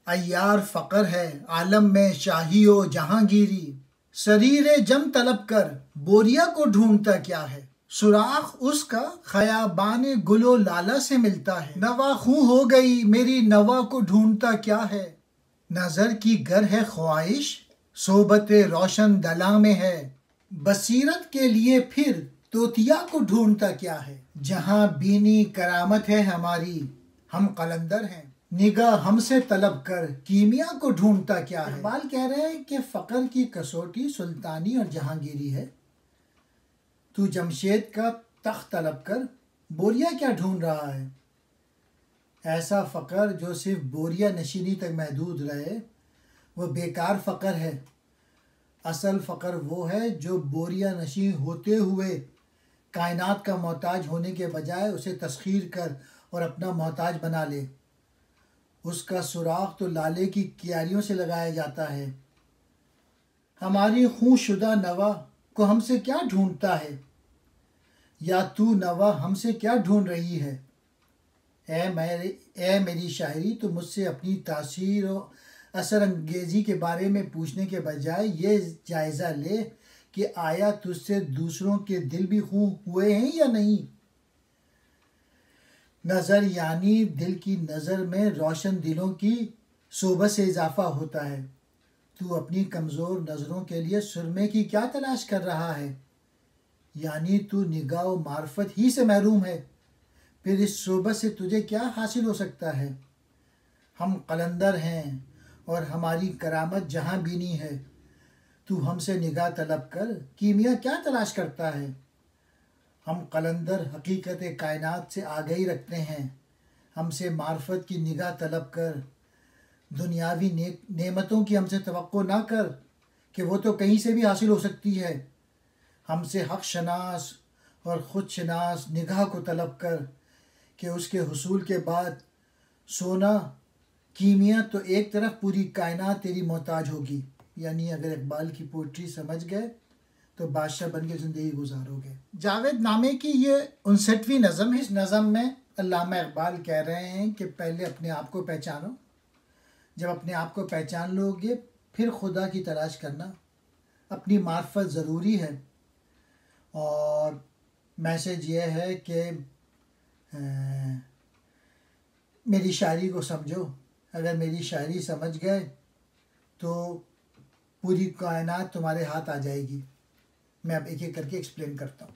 عیار فقر ہے عالم میں شاہی و جہانگیری، سریر جم طلب کر بوریا کو ڈھونڈتا کیا ہے، سراخ اس کا خیابان گل و لالہ سے ملتا ہے، نوا خوں ہو گئی میری نوا کو ڈھونڈتا کیا ہے، نظر کی گر ہے خواہش صحبت روشن دلاں میں ہے، بصیرت کے لیے پھر توتیا کو ڈھونڈتا کیا ہے، جہاں بینی کرامت ہے ہماری ہم قلندر ہیں، نگاہ ہم سے طلب کر کیمیا کو ڈھونڈتا کیا ہے۔ اقبال کہہ رہے ہیں کہ فقر کی کسوٹی سلطانی اور جہانگیری ہے، تو جمشید کا تخت طلب کر بوریا کیا ڈھونڈ رہا ہے۔ ایسا فقر جو صرف بوریا نشینی تک محدود رہے وہ بیکار فقر ہے، اصل فقر وہ ہے جو بوریا نشین ہوتے ہوئے کائنات کا محتاج ہونے کے بجائے اسے تسخیر کر اور اپنا محتاج بنا لے۔ اس کا سراغ تو لالے کی کیاریوں سے لگایا جاتا ہے۔ ہماری خوں شدہ نوا کو ہم سے کیا ڈھونڈتا ہے، یا تو نوا ہم سے کیا ڈھونڈ رہی ہے۔ اے میری شاعری، تو مجھ سے اپنی تاثیر و اثر انگیزی کے بارے میں پوچھنے کے بجائے یہ جائزہ لے کہ آیا تجھ سے دوسروں کے دل بھی خوں ہوئے ہیں یا نہیں۔ نظر یعنی دل کی نظر میں روشن دلوں کی صحبت سے اضافہ ہوتا ہے۔ تو اپنی کمزور نظروں کے لیے سرمے کی کیا تلاش کر رہا ہے، یعنی تو نگاہ و معرفت ہی سے محروم ہے، پھر اس صحبت سے تجھے کیا حاصل ہو سکتا ہے۔ ہم قلندر ہیں اور ہماری کرامت جہاں بینی ہے، تو ہم سے نگاہ طلب کر کیمیا کیا تلاش کرتا ہے۔ ہم قلندر حقیقت کائنات سے آگہی رکھتے ہیں، ہم سے معرفت کی نگاہ طلب کر، دنیاوی نعمتوں کی ہم سے توقع نہ کر کہ وہ تو کہیں سے بھی حاصل ہو سکتی ہے۔ ہم سے حق شناس اور خود شناس نگاہ کو طلب کر کہ اس کے حصول کے بعد سونا کیمیا تو ایک طرف پوری کائنات تیری محتاج ہوگی۔ یعنی اگر اقبال کی پوئٹری سمجھ گئے تو بادشاہ بن کے زندگی گزارو گے۔ جاوید نامے کی یہ 59ویں نظم ہے۔ اس نظم میں علامہ اقبال کہہ رہے ہیں کہ پہلے اپنے آپ کو پہچانو، جب اپنے آپ کو پہچان لو گے پھر خدا کی تلاش کرنا۔ اپنی معرفت ضروری ہے، اور میسج یہ ہے کہ میری شاعری کو سمجھو۔ اگر میری شاعری سمجھ گئے تو پوری کائنات تمہارے ہاتھ آ جائے گی۔ میں اب ایک ایک کر کے ایکسپلین کرتا ہوں۔